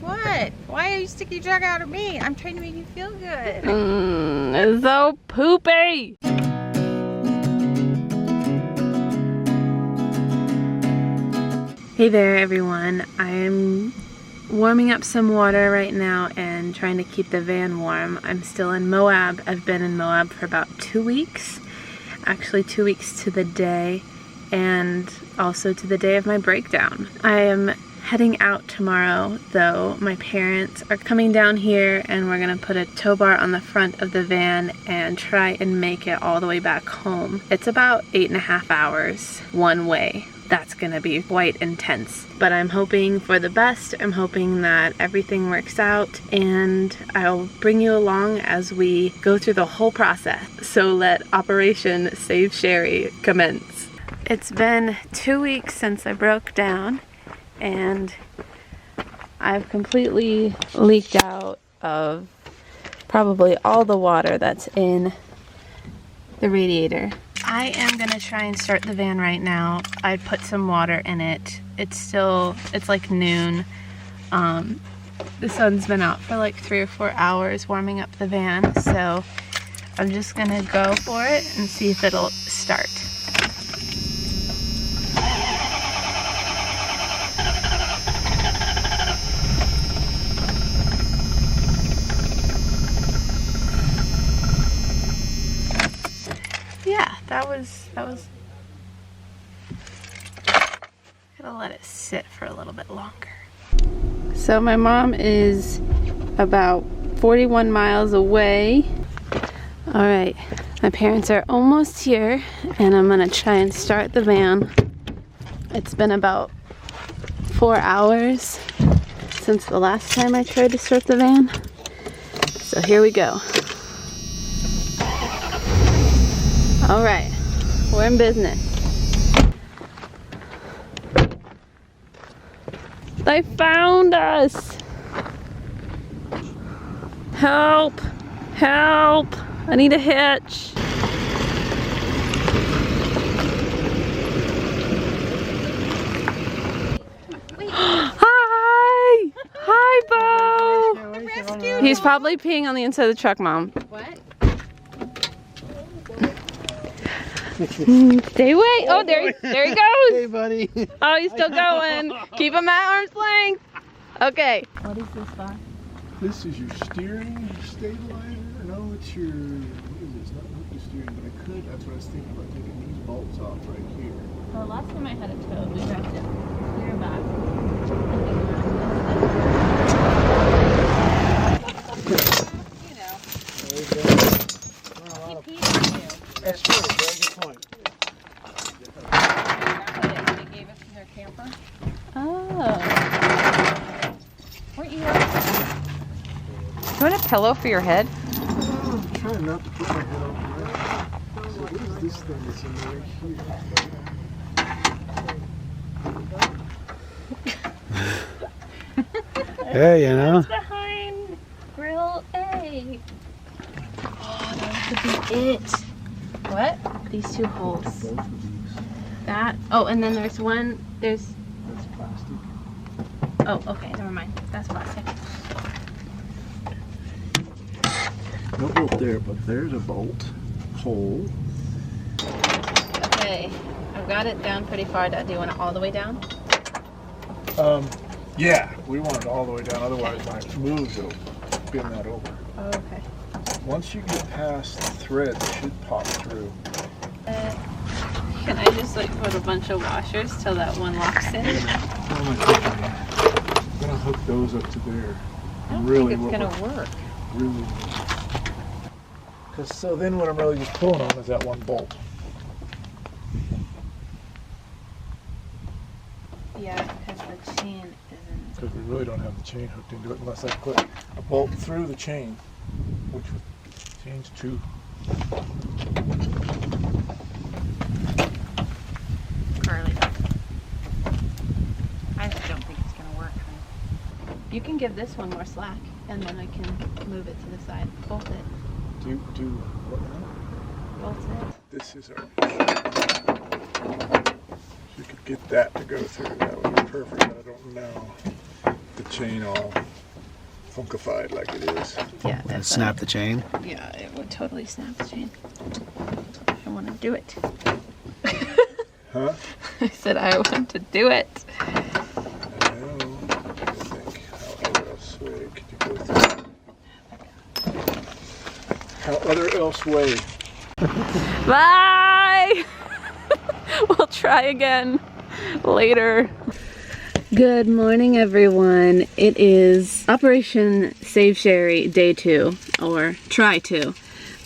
What? Why are you sticking your jug out at me? I'm trying to make you feel good. It's so poopy. Hey there everyone. I'm warming up some water right now and trying to keep the van warm. I'm still in Moab. I've been in Moab for about 2 weeks. Actually 2 weeks to the day, and also to the day of my breakdown. I am heading out tomorrow though. My parents are coming down here and we're gonna put a tow bar on the front of the van and try and make it all the way back home. It's about 8.5 hours one way. That's gonna be quite intense, but I'm hoping for the best. I'm hoping that everything works out, and I'll bring you along as we go through the whole process. So let Operation Save Sherry commence. It's been 2 weeks since I broke down, and I've completely leaked out of probably all the water that's in the radiator. I am gonna try and start the van right now. I put some water in it. It's like noon. The sun's been out for like 3 or 4 hours warming up the van, so I'm just gonna go for it and see if it'll start. Yeah, that was gonna let it sit for a little bit longer. So my mom is about 41 miles away. All right, my parents are almost here and I'm gonna try and start the van. It's been about 4 hours since the last time I tried to start the van. So here we go. All right, we're in business. They found us. Help, help. I need a hitch. Hi, hi, Bo. Rescue. He's probably peeing on the inside of the truck, Mom. What? Stay away. Oh, there he goes. Hey, buddy. Oh, he's still going. Keep him at arm's length. Okay. What is this for? This is your steering stabilizer. No, it's your. What is this? Not the steering, but I could. That's what I was thinking about, taking these bolts off right here. Well, last time I had it towed, we wrapped it clear back. You know. There you go. He peed on you. That's true. Very good point. They gave us in their camper. Oh. Weren't you? You want a pillow for your head? I'm trying not to put my head on the ground. So what is this thing that's in there here? Hey, you know. It's behind grill A. Oh, that could be it. What? These two holes. Both of these. That. Oh, and then there's one. There's. That's plastic. Oh, okay. Never mind. That's plastic. No bolt there, but there's a bolt hole. Okay. I've got it down pretty far. Do you want it all the way down? Yeah, we want it all the way down. Otherwise, when it moves, it'll bend that over. Oh, okay. Once you get past the thread, it should pop through. Can I just like put a bunch of washers till that one locks in? What am I thinking? I'm gonna hook those up to there. I don't Really, think it's gonna work. Really. Because so then what I'm really just pulling on is that one bolt. Yeah, because the chain isn't. Because we really don't have the chain hooked into it unless I put a bolt through the chain, which would change to. Karli. I just don't think it's gonna work. You can give this one more slack, and then I can move it to the side. Bolt it. Do what now? Bolt it. This is our. If you could get that to go through, that would be perfect. I don't know the chain all funkified like it is. Yeah, And snap the chain. Yeah, it would totally snap the chain. I want to do it. Huh? I said I want to do it. I know. I think. How other else way could you go through? How other else way? Bye! We'll try again later. Good morning, everyone. It is Operation Save Sherry Day 2, or Try 2.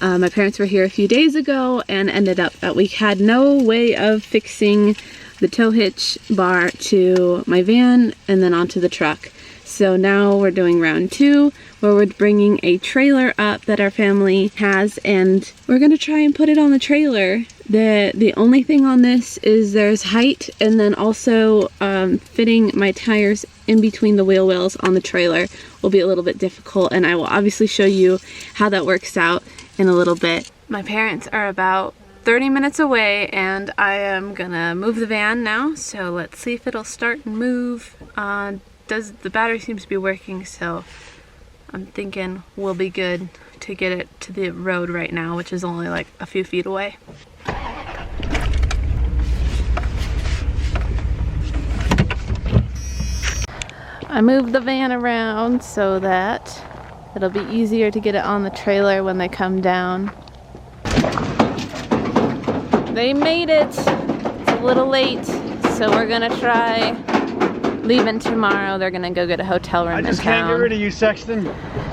My parents were here a few days ago and ended up that we had no way of fixing the tow hitch bar to my van and then onto the truck. So now we're doing round 2, where we're bringing a trailer up that our family has, and we're gonna try and put it on the trailer. The only thing on this is there's height, and then also fitting my tires in between the wheel wells on the trailer will be a little bit difficult, and I will obviously show you how that works out in a little bit. My parents are about 30 minutes away, and I am gonna move the van now, so let's see if it'll start and move. The battery seems to be working, so I'm thinking we'll be good to get it to the road right now, which is only like a few feet away. I moved the van around so that it'll be easier to get it on the trailer when they come down. They made it. It's a little late, so we're gonna try leaving tomorrow. They're gonna go get a hotel room in town. I just can't get rid of you, Sexton.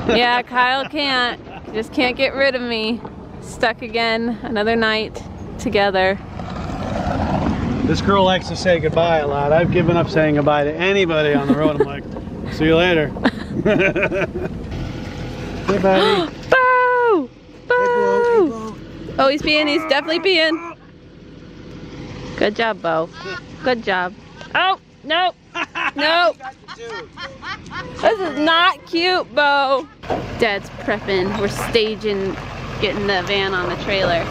Yeah, Kyle can't. Just can't get rid of me. Stuck again, another night together. This girl likes to say goodbye a lot. I've given up saying goodbye to anybody on the road. I'm like, see you later. Hey, buddy. Bo! Bo! Hey, Bo. Oh, he's peeing. He's definitely peeing. Good job, Bo. Good job. Oh, no. No. This is not cute, Bo. Dad's prepping. We're staging, getting the van on the trailer.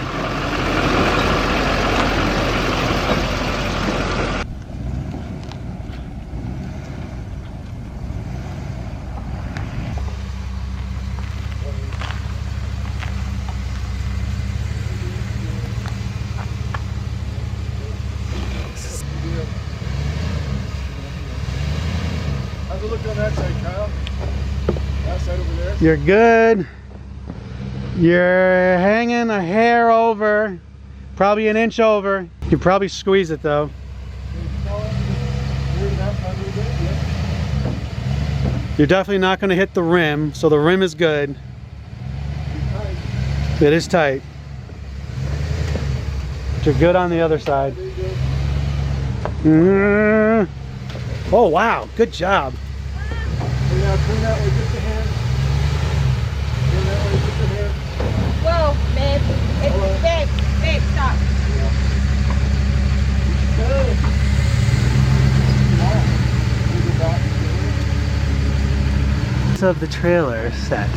How's it look on that side, Kyle? That side over there? You're good. You're hanging a hair over, probably an inch over. You can probably squeeze it though. You're definitely not going to hit the rim, so the rim is good. It is tight. But you're good on the other side. Oh wow, good job. Turn that way, just a hand. Turn that way, just a hand. Whoa, babe. It's babe. Babe, stop. Of the trailer set.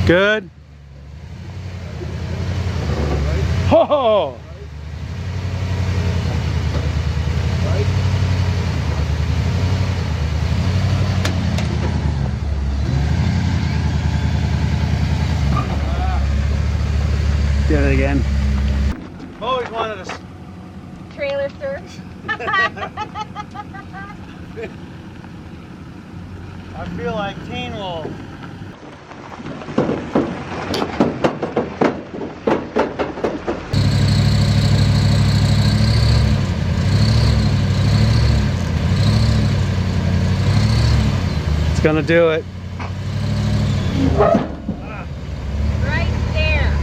Good. Ho! Do it again. I've always wanted to. Trailer search. I feel like Teen Wolf. It's gonna do it. Right there.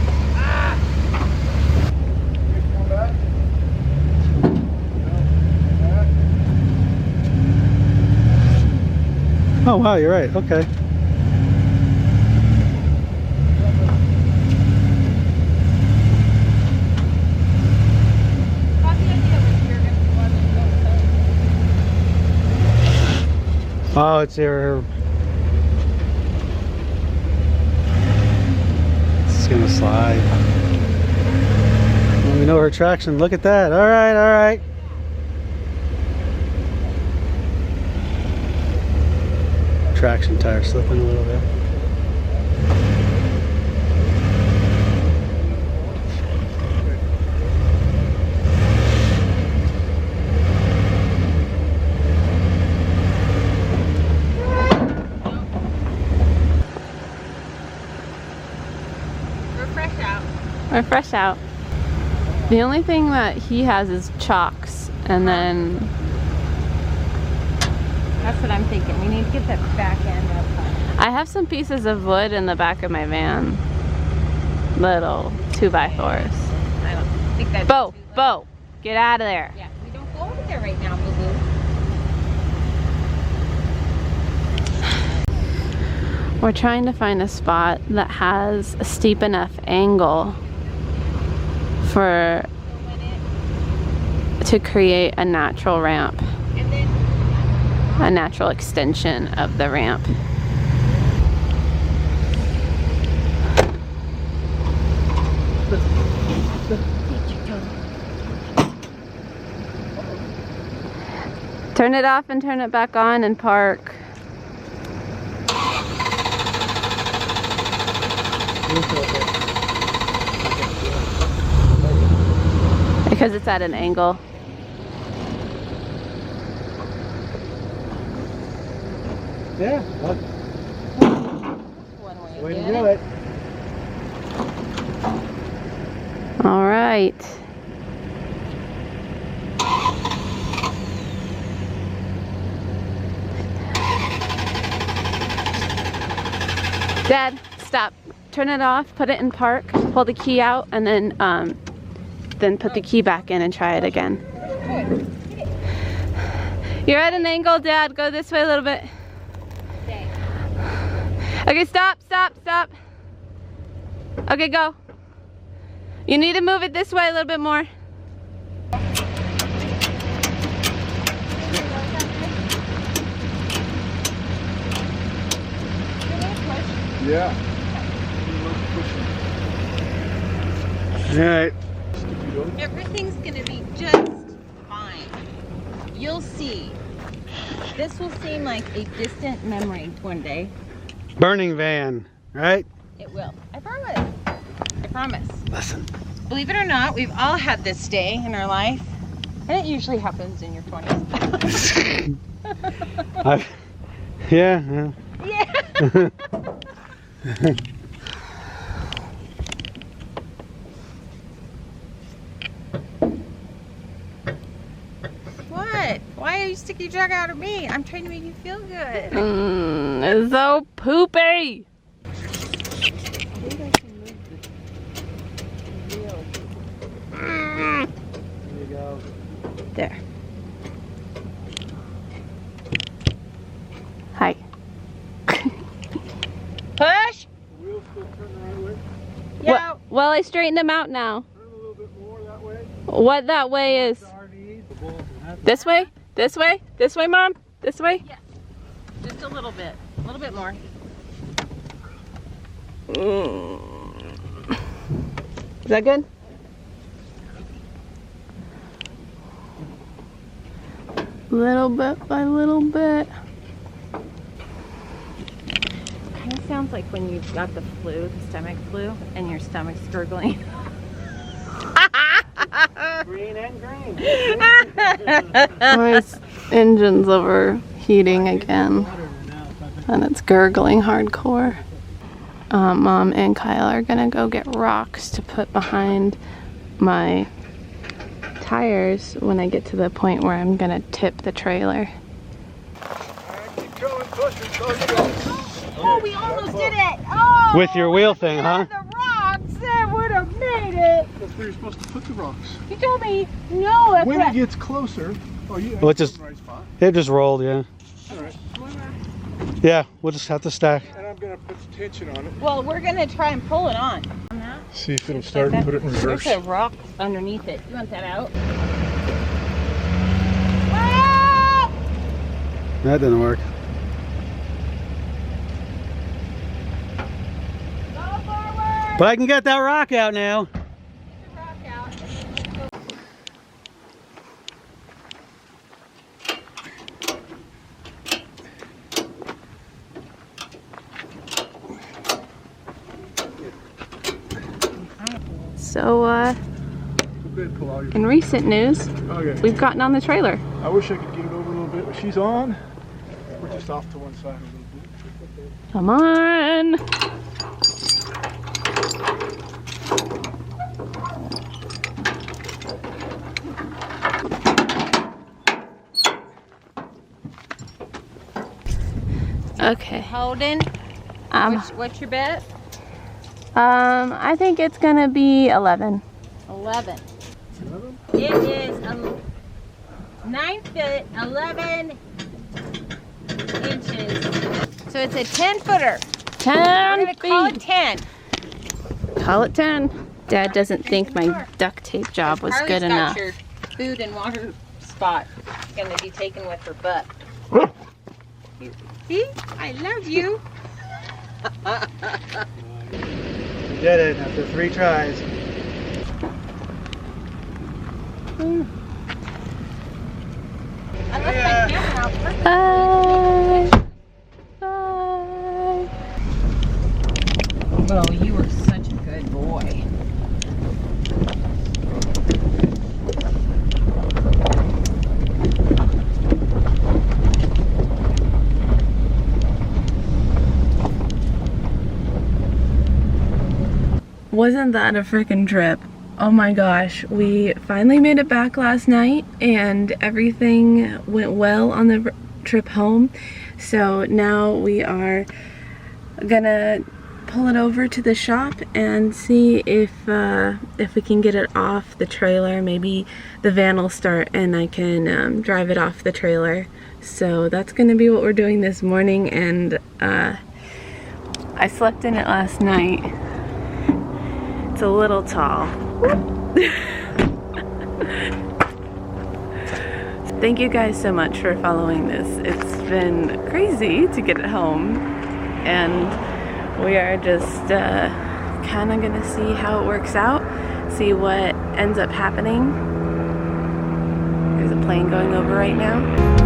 Oh wow, you're right. Okay. Oh, it's here. It's gonna slide. know her traction. Look at that. All right, all right. Traction tire slipping a little bit. We're fresh out. The only thing that he has is chocks, and then That's what I'm thinking. We need to get that back end up. I have some pieces of wood in the back of my van. Little 2x4s. I don't think that's Bo, get out of there. Yeah, we don't go over there right now, boo-boo. We're trying to find a spot that has a steep enough angle to create a natural ramp, a natural extension of the ramp. Turn it off and turn it back on and park. Because it's at an angle. Yeah, One way, way to get do it. All right. Dad, stop. Turn it off, put it in park, pull the key out, and then put the key back in and try it again. You're at an angle, Dad. Go this way a little bit. Okay, stop. Okay, go. You need to move it this way a little bit more. Yeah. All right. Everything's gonna be just fine. You'll see. This will seem like a distant memory one day. Burning van, right? It will. I promise. I promise. Listen. Believe it or not, we've all had this day in our life. And it usually happens in your 20s. Yeah. Yeah. What? Why are you sticking your jug out at me? I'm trying to make you feel good. It's so poopy. There you go. There. Hi. Push! The wheels still turn the right way. Yeah. Well, I straightened them out now. Turn a little bit more that way. What that way is? This way? This way? This way, Mom? This way? Yeah. Just a little bit. A little bit more. Is that good? Little bit by little bit. Kind of sounds like when you've got the flu, the stomach flu, and your stomach's gurgling. Green and green. My engine's overheating again, and it's gurgling hardcore. Mom and Kyle are gonna go get rocks to put behind my tires when I get to the point where I'm gonna tip the trailer. Keep going, push it, go. Oh, we almost did it! Oh! With your wheel thing, huh? The rocks! That would have made it! That's where you're supposed to put the rocks. You told me no. That's When what it gets closer, oh, you Well, it just- the right spot. It just rolled, yeah. All right. Yeah, we'll just have to stack. And I'm gonna put tension on it. Well, we're gonna try and pull it on. See if it'll start and put it in reverse. There's a rock underneath it. You want that out? Ah! That didn't work. Go forward! But I can get that rock out now. Get the rock out. So Pull out your in recent news, okay. we've gotten on the trailer. I wish I could get it over a little bit, but she's on. We're just off to one side a little bit. Come on. Okay. Holden, what's your bet? I think it's gonna be 11. 11. It is 9 feet, 11 inches. So it's a 10-footer. 10 We're gonna call it feet. 10. Call it 10. Dad doesn't think my duct tape job was Karli's good got enough. your food and water spot. It's gonna be taken with her butt. See? I love you. You did it after 3 tries. I left my camera out perfect. Bye. Bye. Oh, you were such a good boy. Wasn't that a freaking trip? Oh my gosh, we finally made it back last night and everything went well on the trip home. So now we are gonna pull it over to the shop and see if we can get it off the trailer. Maybe the van will start and I can drive it off the trailer. So that's gonna be what we're doing this morning, and I slept in it last night. It's a little tall. Thank you guys so much for following this. It's been crazy to get it home, and we are just kind of gonna see how it works out, see what ends up happening. There's a plane going over right now.